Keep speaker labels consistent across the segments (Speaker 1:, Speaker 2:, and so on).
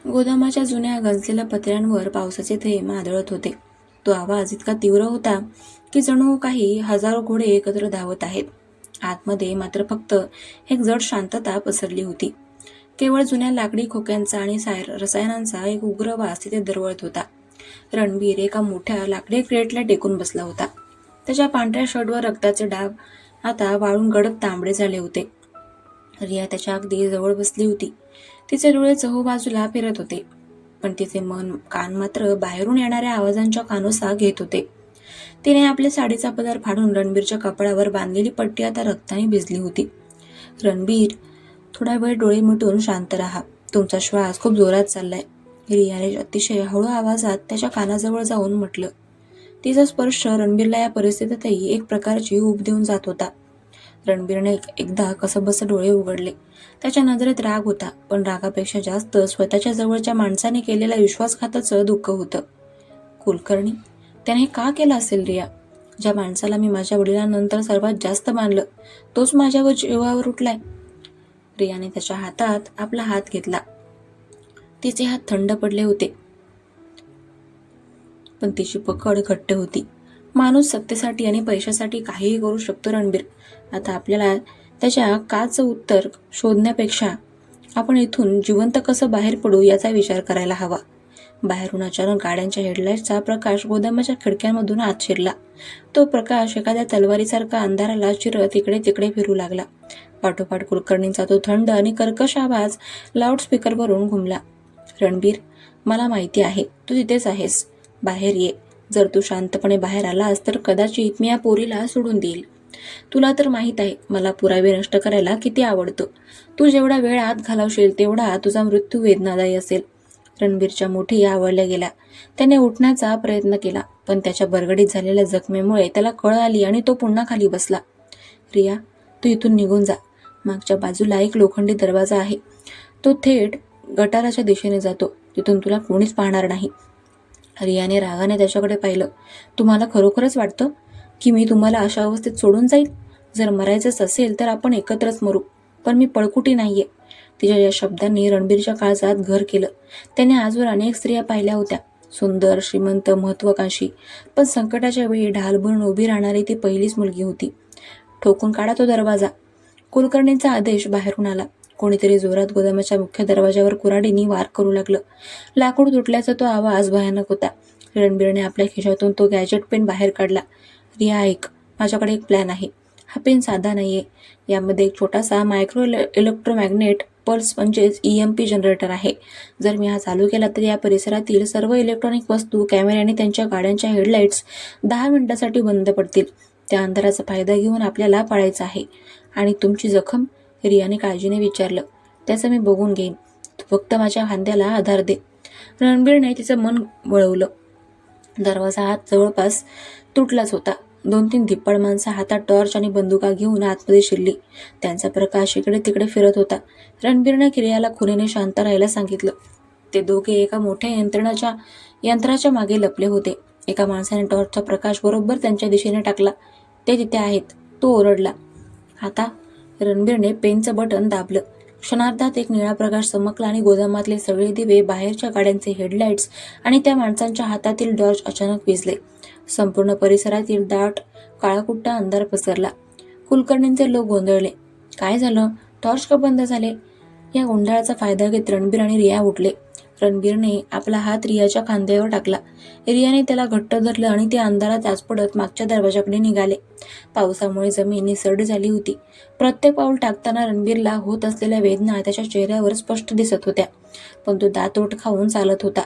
Speaker 1: गोदामाच्या जुन्या गंजलेल्या पत्र्यांवर पावसाचे थेंब आदळत होते. तो आवाज इतका तीव्र होता की जणू काही हजारो घोडे एकत्र धावत आहेत. आतमध्ये मात्र फक्त एक जड शांतता पसरली होती. केवळ जुन्या लाकडी खोक्यांचा आणि रसायनांचा एक उग्र वास तिथे दरवळत होता. रणबीर एका मोठ्या लाकडी क्रेटला टेकून बसला होता. त्याच्या पांढऱ्या शर्टवर रक्ताचे डाग आता वाळून गडद तांबडे झाले होते. रिया त्याच्या अगदी जवळ बसली होती. तिचे डोळे चहूबाजूला फिरत होते, पण तिचे मन कान मात्र बाहेरून येणाऱ्या आवाजांच्या कानोसा घेत होते. तिने आपल्या साडीचा पदर फाडून रणबीरच्या कपड्यावर बांधलेली पट्टी आता रक्ताने भिजली होती. रणबीर, थोडा वेळ डोळे मिटून शांत राहा. तुमचा श्वास खूप जोरात चाललाय, रियाने अतिशय हळू आवाजात त्याच्या कानाजवळ जाऊन म्हटलं. तिचा स्पर्श रणबीरला या परिस्थितीतही एक प्रकारची ऊब देऊन जात होता. रणबीरने एकदा कसंबसं डोळे उघडले. त्याच्या नजरेत राग होता, पण रागापेक्षा जास्त स्वतःच्या जवळच्या माणसाने केलेल्या विश्वासघाताचं दुःख होतं. कुलकर्णी, त्याने हे का केलं असेल रिया? ज्या माणसाला मी माझ्या वडिलांनंतर सर्वात जास्त मानलं, तोच माझ्यावर जीवावर उठलाय. रियाने त्याच्या हातात आपला हात घेतला. तिचे हात थंड पडले होते, पण तिची पकड घट्ट होती. माणूस सत्तेसाठी आणि पैशासाठी काहीही करू शकतो रणबीर. आता आपल्याला त्याच्या काचं उत्तर शोधण्यापेक्षा आपण इथून जिवंत कसं बाहेर पडू याचा विचार करायला हवा. बाहेरून अचानक गाड्यांच्या हेडलाईटचा प्रकाश गोदामाच्या खिडक्यांमधून आत शिरला. तो प्रकाश एखाद्या तलवारीसारखा अंधाराला चिरत इकडे तिकडे फिरू लागला. पाठोपाठ कुलकर्णींचा तो थंड आणि कर्कश आवाज लाऊडस्पीकरवरून घुमला. रणबीर, मला माहिती आहे तू तिथेच आहेस. बाहेर ये. जर तू शांतपणे बाहेर आलास तर कदाचित मी या पोरीला सोडून देईल. तुला तर माहित आहे मला पुरावे नष्ट करायला किती आवडतं. तू जेवढा वेळ आत घालवशील तेवढा तुझा मृत्यू वेदनादायी असेल. रणबीरच्या मुठी आवळल्या गेल्या. त्याने उठण्याचा प्रयत्न केला, पण त्याच्या बरगडीत झालेल्या जखमेमुळे त्याला कळ आली आणि तो पुन्हा खाली बसला. रिया, तू इथून निघून जा. मागच्या बाजूला एक लोखंडी दरवाजा आहे. तो थेट गटाराच्या दिशेने जातो. तिथून तुला कोणीच पाहणार नाही. रियाने रागाने त्याच्याकडे पाहिलं. तुम्हाला खरोखरच वाटतं की मी तुम्हाला अशा अवस्थेत सोडून जाईल? जर मरायचंच असेल तर आपण एकत्रच मरू, पण मी पळकुटी नाहीये. तिच्या या शब्दांनी रणबीरच्या काळजात घर केलं. त्याने आजवर अनेक स्त्रिया पाहिल्या होत्या, सुंदर, श्रीमंत, महत्वाकांक्षी, पण संकटाच्या वेळी ढाल भरून उभी राहणारी ती पहिलीच मुलगी होती. ठोकून काढा तो दरवाजा. कुलकर्णींचा आदेश बाहेरून आला. कोणीतरी जोरात गोदामाच्या मुख्य दरवाजावर कुऱ्हाडीने वार करू लागलं. लाकूड तुटल्याचा तो आवाज भयानक होता. रणबीरने आपल्या खिशातून तो गॅजेट पेन बाहेर काढला. रिया ऐक, माझ्याकडे एक प्लॅन आहे. हा पेन साधा नाहीये. यामध्ये एक छोटासा मायक्रो इलेक्ट्रोमॅग्नेट पल्स म्हणजेच EMP जनरेटर आहे. जर मी हा चालू केला तर या परिसरातील सर्व इलेक्ट्रॉनिक वस्तू, कॅमेरे आणि त्यांच्या गाड्यांच्या हेडलाईट्स 10 मिनिटांसाठी बंद पडतील. त्या अंधाराचा फायदा घेऊन आपल्याला पळायचं आहे. आणि तुमची जखम? रियाने काळजीने विचारलं. त्याचं मी बघून घेईन. तू फक्त माझ्या खांद्याला आधार दे. रणबीरने तिचं मन वळवलं. दरवाजा आत जवळपास तुटलाच होता. 2-3 धिप्पाड माणसं हातात टॉर्च आणि बंदुका घेऊन आतमध्ये शिरली. त्यांचा प्रकाश इकडे तिकडे फिरत होता. रणबीरने क्रियाला खुनेने शांत राहायला सांगितलं. ते दोघे एका मोठ्या यंत्राच्या मागे लपले होते. एका माणसाने टॉर्चचा प्रकाश बरोबर त्यांच्या दिशेने टाकला. ते तिथे आहेत, तो ओरडला. आता रणबीरने पेनचं बटन दाबलं. क्षणार्धात एक निळा प्रकाश चमकला आणि गोदामातले सगळे दिवे, बाहेरच्या गाड्यांचे हेडलाईट्स आणि त्या माणसांच्या हातातील टॉर्च अचानक विझले. संपूर्ण परिसरातील दाट काळाकुट्टा अंधार पसरला. कुलकर्णींचे लोक गोंधळले. काय झालं? टॉर्च का बंद झाले? या गोंधळाचा फायदा घेत रणबीर आणि रिया उठले. रणबीरने आपला हात रियाच्या खांद्यावर टाकला. रियाने त्याला घट्ट धरलं आणि ते अंधारात आचपडत मागच्या दरवाजाकडे निघाले. पावसामुळे जमीन निसरडी झाली होती. प्रत्येक पाऊल टाकताना रणबीरला होत असलेल्या वेदना त्याच्या चेहऱ्यावर स्पष्ट दिसत होत्या, पण तो दातोट खाऊन चालत होता.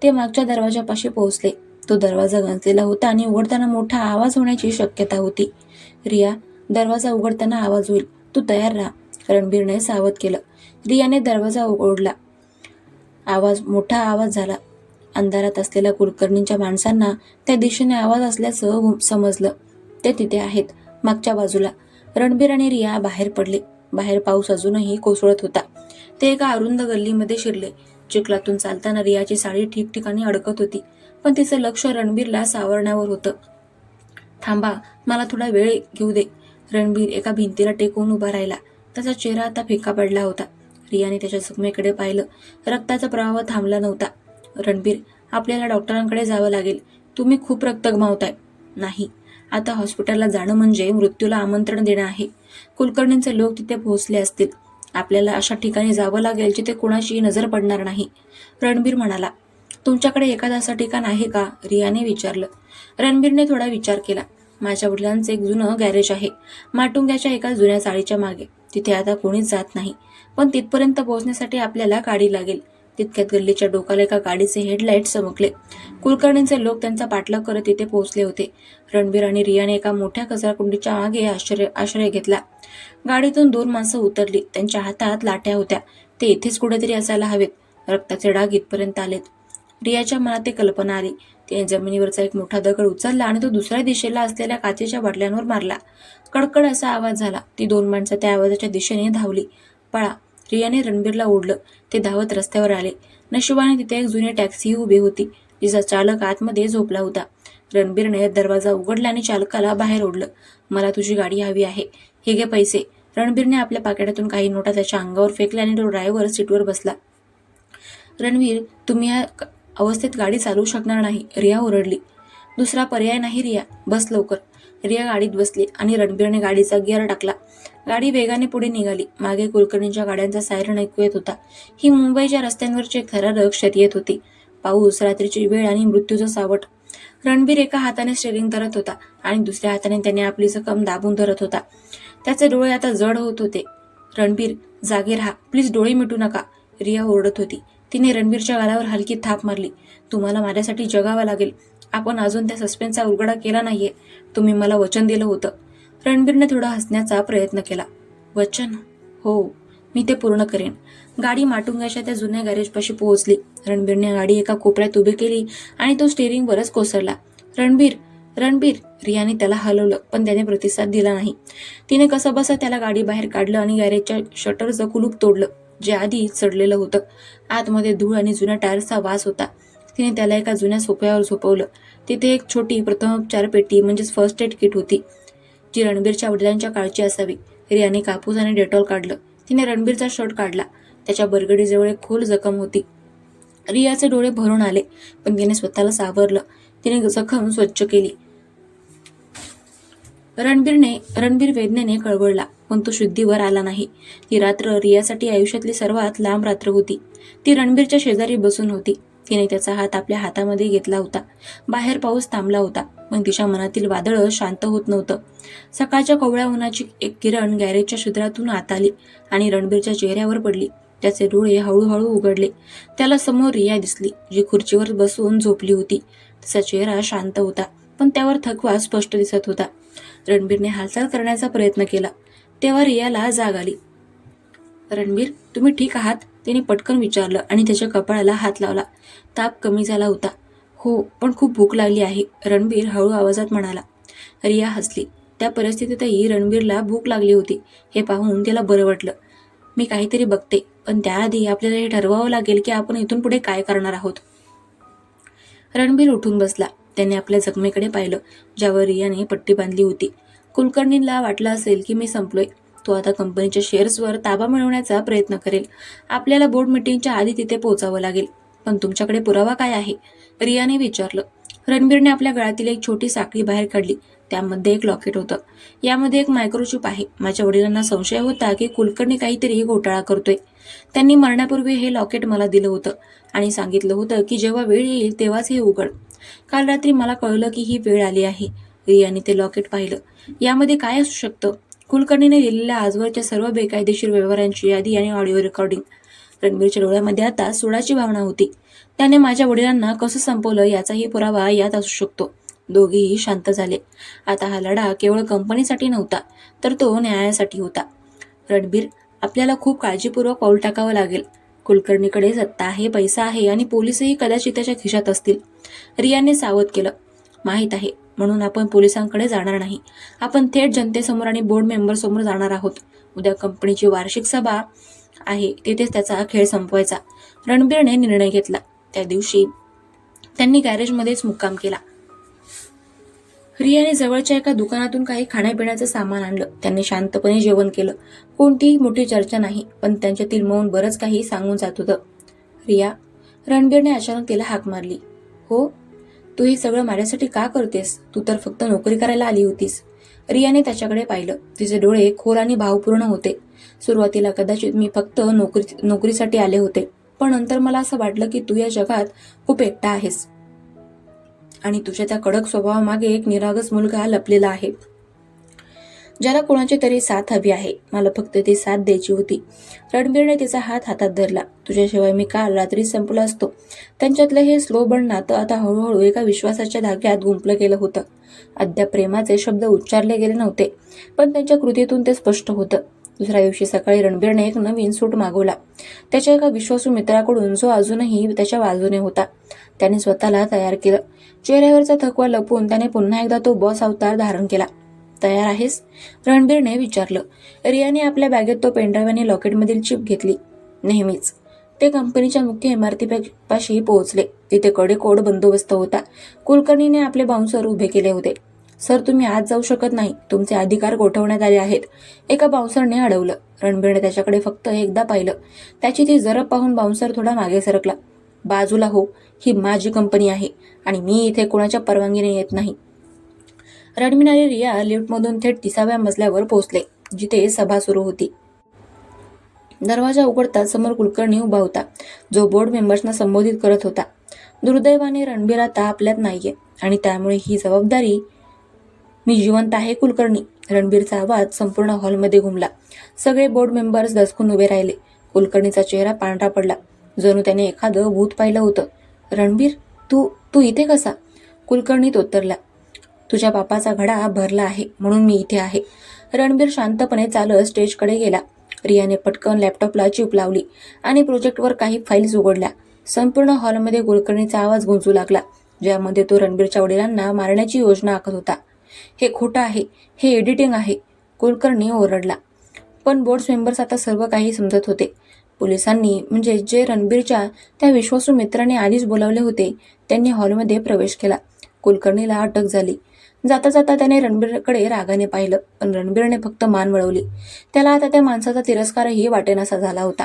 Speaker 1: ते मागच्या दरवाजापाशी पोहोचले. तो दरवाजा गंजलेला होता आणि उघडताना मोठा आवाज होण्याची शक्यता होती. रिया, दरवाजा उघडताना आवाज होईल, तू तयार राहा. रणबीरने सावध केलं. रियाने दरवाजा उघडला. मोठा आवाज झाला. अंधारात असलेल्या कुलकर्णींच्या माणसांना त्या दिशेने आवाज असल्याचं समजलं. ते तिथे आहेत, मागच्या बाजूला. रणबीर आणि रिया बाहेर पडले. बाहेर पाऊस अजूनही कोसळत होता. ते एका अरुंद गल्लीमध्ये शिरले. चिखलातून चालताना रियाची साडी ठिकठिकाणी अडकत होती, पण तिचं लक्ष रणबीरला सावरण्यावर होतं. थांबा, मला थोडा वेळ घेऊ दे. रणबीर एका भिंतीला टेकून उभा राहिला. त्याचा चेहरा आता फिका पडला होता. रियाने त्याच्या जखमेकडे पाहिलं. रक्ताचा प्रवाह थांबला नव्हता. रणबीर, आपल्याला डॉक्टरांकडे जावं लागेल. तुम्ही खूप रक्त गमावताय. नाही, आता हॉस्पिटलला जाणं म्हणजे मृत्यूला आमंत्रण देणं आहे. कुलकर्णींचे लोक तिथे पोहोचले असतील. आपल्याला अशा ठिकाणी जावं लागेल जिथे कोणाची नजर पडणार नाही. रणबीर म्हणाला. तुमच्याकडे एखादं असं ठिकाण आहे का? रियाने विचारलं. रणबीरने थोडा विचार केला. माझ्या वडिलांचं एक जुनं गॅरेज आहे, माटुंग्याच्या एका जुन्या चाळीच्या मागे. तिथे आता कोणीच जात नाही, पण तिथपर्यंत पोहोचण्यासाठी आपल्याला गाडी लागेल. तितक्यात गल्लीच्या डोकाला एका गाडीचे हेडलाईट चमकले. कुलकर्णींचे लोक त्यांचा पाठलाग करत तिथे पोहोचले होते. रणबीर आणि रियाने एका मोठ्या कचराकुंडीच्या मागे आश्रय घेतला. गाडीतून 2 माणसं उतरली. त्यांच्या हातात लाट्या होत्या. ते इथेच कुठेतरी असायला हवेत. रक्ताचे डाग इथपर्यंत आलेत. रियाच्या मनात एक कल्पना आली. तिने जमिनीवरचा एक मोठा दगड उचलला आणि तो दुसऱ्या दिशेला असलेल्या काचेच्या बाटल्यांवर मारला. कडकड असा आवाज झाला. ती 2 माणसं त्या आवाजाच्या दिशेने धावली. पळा, रियाने रणबीरला ओढलं. ते धावत रस्त्यावर आले. नशिबाने तिथे एक जुनी टॅक्सी उभी होती, जिचा चालक आतमध्ये झोपला होता. रणबीरने दरवाजा उघडला आणि चालकाला बाहेर ओढलं. मला तुझी गाडी हवी आहे. हे घे पैसे. रणबीरने आपल्या पाकिटातून काही नोटा त्याच्या अंगावर फेकल्या आणि तो ड्रायव्हर सीटवर बसला. रणवीर, तुम्ही या अवस्थेत गाडी चालवू शकणार नाही, रिया ओरडली. दुसरा पर्याय नाही रिया, बस लवकर. रिया गाडीत बसली आणि रणबीरने गाडीचा गिअर टाकला. गाडी वेगाने पुढे निघाली. मागे कुलकर्णींच्या गाड्यांचा सायरन ऐकू येत होता. ही मुंबईच्या रस्त्यांवरची एक थरारक शर्यत होती. पाऊस, रात्रीची वेळ आणि मृत्यूचं सावट. रणबीर एका हाताने स्टेरिंग धरत होता आणि दुसऱ्या हाताने त्याने आपली जखम दाबून धरत होता. त्याचे डोळे आता जड होत होते. रणबीर, जागे राहा, प्लीज, डोळे मिटू नका, रिया ओरडत होती. तिने रणबीरच्या गालावर हलकी थाप मारली. तुम्हाला माझ्यासाठी जगावं लागेल. आपण अजून त्या सस्पेन्सचा उलगडा केला नाहीये. तुम्ही मला वचन दिलं होतं. रणबीरने थोडा हसण्याचा प्रयत्न केला. वचन? हो, मी ते पूर्ण करेन. गाडी माटुंग्याच्या त्या जुन्या गॅरेजपाशी पोहोचली. रणबीरने गाडी एका कोपऱ्यात उभी केली आणि तो स्टेरिंगवरच कोसळला. रणबीर, रणबीर, रियाने त्याला हलवलं, पण त्याने प्रतिसाद दिला नाही. तिने कसं बसं त्याला गाडी बाहेर काढलं आणि गॅरेजच्या शटरचं कुलूप तोडलं, जे आधी चढलेलं होतं. आतमध्ये धूळ आणि जुन्या टायर्सचा वास होता. तिने त्याला एका जुन्या सोफ्यावर झोपवलं. तिथे एक छोटी प्रथमोपचार पेटी म्हणजेच फर्स्ट एड किट होती, जी रणबीरच्या वडिलांच्या काळची असावी. रियाने कापूस आणि डेटॉल काढलं. तिने रणबीरचा शर्ट काढला. त्याच्या बरगडीजवळ एक खोल जखम होती. रियाचे डोळे भरून आले, पण तिने स्वतःला सावरलं. तिने जखम स्वच्छ केली. रणबीर वेदनेने कळवळला, पण तो शुद्धीवर आला नाही. ती रात्र रियासाठी आयुष्यातली सर्वात लांब रात्र होती. ती रणबीरच्या शेजारी बसून होती. तिने त्याचा हात आपल्या हातामध्ये घेतला होता. बाहेर पाऊस थांबला होता, पण तिच्या मनातील वादळ शांत होत नव्हतं. सकाळच्या कोवळ्या उन्हाची एक किरण गॅरेजच्या छिद्रातून आत आली आणि रणबीरच्या चेहऱ्यावर पडली. त्याचे डोळे हळूहळू उघडले. त्याला समोर रिया दिसली, जी खुर्चीवर बसून झोपली होती. तिचा चेहरा शांत होता, पण त्यावर थकवा स्पष्ट दिसत होता. रणबीरने हालचाल करण्याचा प्रयत्न केला, तेव्हा रियाला जाग आली. रणबीर, तुम्ही ठीक आहात? तिने पटकन विचारलं आणि त्याच्या कपाळाला हात लावला. ताप कमी झाला होता. हो, पण खूप भूक लागली आहे, रणबीर हळू आवाजात म्हणाला. रिया हसली. त्या परिस्थितीतही रणबीरला भूक लागली होती हे पाहून तिला बरं वाटलं. मी काहीतरी बघते, पण त्याआधी आपल्याला हे ठरवावं लागेल की आपण इथून पुढे काय करणार आहोत. रणबीर उठून बसला. त्याने आपल्या जखमेकडे पाहिलं, ज्यावर रियाने पट्टी बांधली होती. कुलकर्णींना वाटलं असेल की मी संपलोय. तो आता कंपनीच्या शेअर्सवर ताबा मिळवण्याचा प्रयत्न करेल. आपल्याला बोर्ड मीटिंगच्या आधी तिथे पोहोचावं लागेल. पण तुमच्याकडे पुरावा काय आहे? रियाने विचारलं. रणबीरने आपल्या गळ्यातील एक छोटी साखळी बाहेर काढली. त्यामध्ये एक लॉकेट होतं. यामध्ये एक मायक्रोचिप आहे. माझ्या वडिलांना संशय होता की कुलकर्णी काहीतरी घोटाळा करतोय. त्यांनी मरण्यापूर्वी हे लॉकेट मला दिलं होतं आणि सांगितलं होतं की जेव्हा वेळ येईल तेव्हाच हे उघड. काल रात्री मला कळलं की ही वेळ आली आहे. रियाने ते लॉकेट पाहिलं. यामध्ये काय असू शकतं? कुलकर्णीने दिलेल्या आजवरच्या सर्व बेकायदेशीर व्यवहारांची यादी आणि ऑडिओ रेकॉर्डिंग. रणबीरच्या डोळ्यामध्ये आता सोडाची भावना होती. त्याने माझ्या वडिलांना कसं संपवलं याचाही पुरावा यात असू शकतो. दोघेही शांत झाले. आता हा लढा केवळ कंपनीसाठी नव्हता, तर तो न्यायासाठी होता. रणबीर, आपल्याला खूप काळजीपूर्वक पाऊल टाकावं लागेल. कुलकर्णीकडे सत्ता आहे, पैसा आहे आणि पोलिसही कदाचित त्याच्या खिशात असतील. रियाने सावध केलं. माहीत आहे, म्हणून आपण पोलिसांकडे जाणार नाही. आपण थेट जनतेसमोर आणि बोर्ड मेंबरसमोर जाणार आहोत. उद्या कंपनीची वार्षिक सभा आहे, तिथेच त्याचा खेळ संपवायचा. रणबीरने निर्णय घेतला. त्या दिवशी त्यांनी गॅरेजमध्येच मुक्काम केला. रियाने जवळच्या एका दुकानातून काही खाण्यापिण्याचं सामान आणलं. त्यांनी शांतपणे जेवण केलं. कोणतीही मोठी चर्चा नाही, पण त्यांच्यातील मौन बरंच काही सांगून जात होतं. रिया, रणबीरने अचानक तिला हाक मारली. हो, तू हे सगळं माझ्यासाठी का करतेस? तू तर फक्त नोकरी करायला आली होतीस. रियाने त्याच्याकडे पाहिलं. तिचे डोळे खोल आणि भावपूर्ण होते. सुरुवातीला कदाचित मी फक्त नोकरीसाठी आले होते, पण नंतर मला असं वाटलं की तू या जगात खूप एकटा आहेस आणि तुझ्या त्या कडक स्वभावामागे एक निरागस मुलगा लपलेला आहे, ज्याला कोणाची तरी साथ हवी आहे. मला फक्त ती साथ द्यायची होती. रणबीरने तिचा हात हातात धरला. तुझ्याशिवाय मी काल रात्री संपला असतो. त्यांच्यातलं हे स्लो बर्न नातं आता हळूहळू एका विश्वासाच्या धाग्यात गुंफलं गेलं होतं. अद्याप प्रेमाचे शब्द उच्चारले गेले नव्हते, पण त्यांच्या कृतीतून ते स्पष्ट होतं. दुसऱ्या दिवशी सकाळी रणबीरने एक नवीन सूट मागवला, त्याच्या एका विश्वासू मित्राकडून, जो अजूनही त्याच्या बाजूने होता. त्याने स्वतःला तयार केलं. चेहऱ्यावरचा थकवा लपवून त्याने पुन्हा एकदा तो बॉस अवतार धारण केला. तयार आहेस? रणबीरने विचारलं. रियाने आपल्या बॅगेत तो पेनड्राईव्ह आणि लॉकेटमधील चिप घेतली. नेहमीच. ते कंपनीच्या मुख्य इमारतीपाशी पोहोचले. तिथे कडेकोट बंदोबस्त होता. कुलकर्णीने आपले बाउन्सर उभे केले होते. सर, तुम्ही आत जाऊ शकत नाही. तुमचे अधिकार गोठवण्यात आले आहेत, एका बाउन्सरने अडवलं. रणबीरने त्याच्याकडे फक्त एकदा पाहिलं. त्याची ती जरब पाहून बाउन्सर थोडा मागे सरकला. बाजूला हो, ही माझी कंपनी आहे आणि मी इथे कोणाच्या परवानगीने येत नाही. रणबीर आणि रिया लिफ्टमधून थेट 30व्या मजल्यावर पोहोचले, जिथे सभा सुरू होती. दरवाजा उघडताच समोर कुलकर्णी उभा होता, जो बोर्ड मेंबर्सना संबोधित करत होता. दुर्दैवाने रणबीर आता आपल्यात नाहीये आणि त्यामुळे ही जबाबदारी मी जिवंत आहे कुलकर्णी. रणबीरचा आवाज संपूर्ण हॉलमध्ये घुमला. सगळे बोर्ड मेंबर्स दचकून उभे राहिले. कुलकर्णीचा चेहरा पांढरा पडला, जणू त्याने एखादं भूत पाहिलं होतं. रणबीर, तू तू इथे कसा? कुलकर्णीत उत्तरला. तुझ्या बापाचा घडा भरला आहे म्हणून मी इथे आहे. रणबीर शांतपणे चालत स्टेजकडे गेला. रियाने पटकन लॅपटॉपला चिप लावली आणि प्रोजेक्टवर काही फाईल्स उघडल्या. संपूर्ण हॉलमध्ये कुलकर्णीचा आवाज गुंजू लागला, ज्यामध्ये तो रणबीरच्या वडिलांना मारण्याची योजना आखत होता. हे खोटं आहे, हे एडिटिंग आहे, कुलकर्णी ओरडला. पण बोर्ड मेंबर्स आता सर्व काही समजत होते. पोलिसांनी, म्हणजे जे रणबीरच्या त्या विश्वासू मित्राने आधीच बोलावले होते, त्यांनी हॉलमध्ये प्रवेश केला. कुलकर्णीला अटक झाली. जाता जाता त्याने रणबीरकडे रागाने पाहिलं, पण रणबीरने फक्त मान वळवली. त्याला आता त्या माणसाचा तिरस्कारही वाटेनासा झाला होता.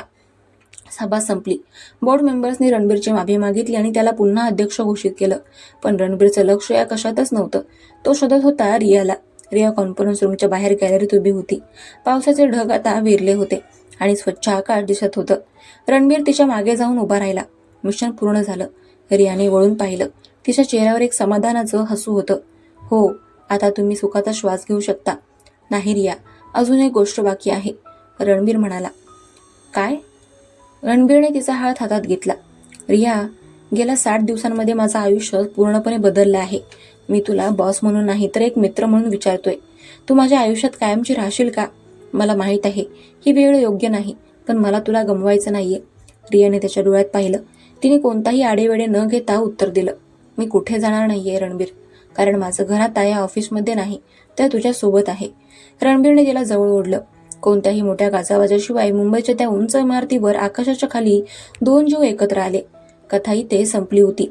Speaker 1: सभा संपली. बोर्ड मेंबर्सनी रणबीरची माफी मागितली आणि त्याला पुन्हा अध्यक्ष घोषित केलं. पण रणबीरचं लक्ष या कशातच नव्हतं. तो शोधत होता रियाला. रिया कॉन्फरन्स रूमच्या बाहेर गॅलरीत उभी होती. पावसाचे ढग आता विरले होते आणि स्वच्छ आकाश दिसत होतं. रणबीर तिच्या मागे जाऊन उभा राहिला. मिशन पूर्ण झालं. रियाने वळून पाहिलं. तिच्या चेहऱ्यावर एक समाधानाचं हसू होतं. हो, आता तुम्ही सुखाचा श्वास घेऊ शकता. नाही रिया, अजून एक गोष्ट बाकी आहे, रणबीर म्हणाला. काय? रणबीरने तिचा हात हातात घेतला. रिया, गेल्या 60 दिवसांमध्ये माझं आयुष्य पूर्णपणे बदललं आहे. मी तुला बॉस म्हणून नाही, तर एक मित्र म्हणून विचारतोय. तू माझ्या आयुष्यात कायमची राहशील का? मला माहीत आहे ही वेळ योग्य नाही, पण मला तुला गमवायचं नाहीये. रियाने त्याच्या डोळ्यात पाहिलं. तिने कोणताही आडेवेडे न घेता उत्तर दिलं. मी कुठे जाणार नाहीये रणबीर, कारण माझं घर आता या ऑफिसमध्ये नाही, तर तुझ्या सोबत आहे. रणबीरने तिला जवळ ओढलं. कोणत्याही मोठ्या गाजावाजाशिवाय मुंबईच्या त्या उंच इमारतीवर आकाशाच्या खाली 2 जीव एकत्र आले. कथा इथे संपली होती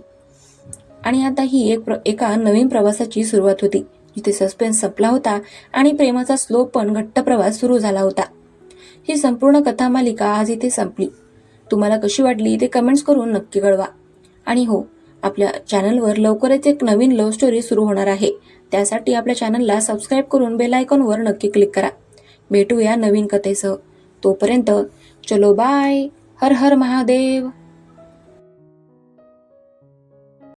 Speaker 1: आणि आता ही एका नवीन प्रवासाची सुरुवात होती, जिथे सस्पेन्स संपला होता आणि प्रेमाचा स्लो पण घट्ट प्रवास सुरू झाला होता. ही संपूर्ण कथा मालिका आज इथे संपली. तुम्हाला कशी वाटली ते कमेंट्स करून नक्की कळवा. आणि हो, आपल्या चॅनलवर लवकरच एक नवीन लव्ह स्टोरी सुरू होणार आहे. त्यासाठी आपल्या चॅनलला सबस्क्राईब करून बेल आयकॉनवर नक्की क्लिक करा. भेटूया नवीन कथेसह. तोपर्यंत चलो बाय. हर हर महादेव.